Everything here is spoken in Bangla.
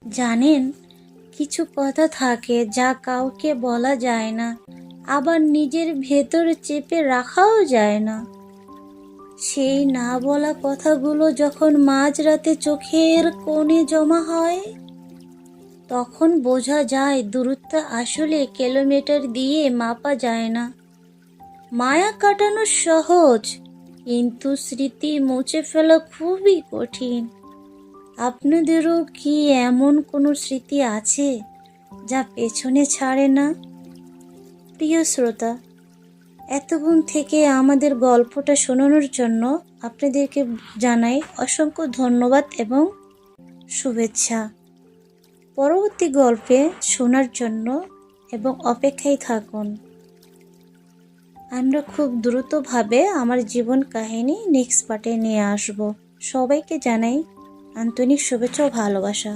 জানেন, কিছু কথা থাকে যা কাউকে বলা যায় না, আবার নিজের ভেতর চেপে রাখাও যায় না। সেই না বলা কথাগুলো যখন মাঝরাতে চোখের কোণে জমা হয়, তখন বোঝা যায় দূরত্ব আসলে কিলোমিটার দিয়ে মাপা যায় না। মায়া কাটানো সহজ, কিন্তু স্মৃতি মুছে ফেলা খুবই কঠিন। আপনাদেরও কি এমন কোনো স্মৃতি আছে যা পেছনে ছাড়ে না? প্রিয় শ্রোতা, এতক্ষণ থেকে আমাদের গল্পটা শোনানোর জন্য আপনাদেরকে জানাই অসংখ্য ধন্যবাদ এবং শুভেচ্ছা। পরবর্তী গল্পে শোনার জন্য এবং অপেক্ষায় থাকুন। আমরা খুব দ্রুতভাবে আমার জীবন কাহিনী নেক্সট পার্টে নিয়ে আসব। সবাইকে জানাই আন্তরিক শুভেচ্ছা ও ভালোবাসা।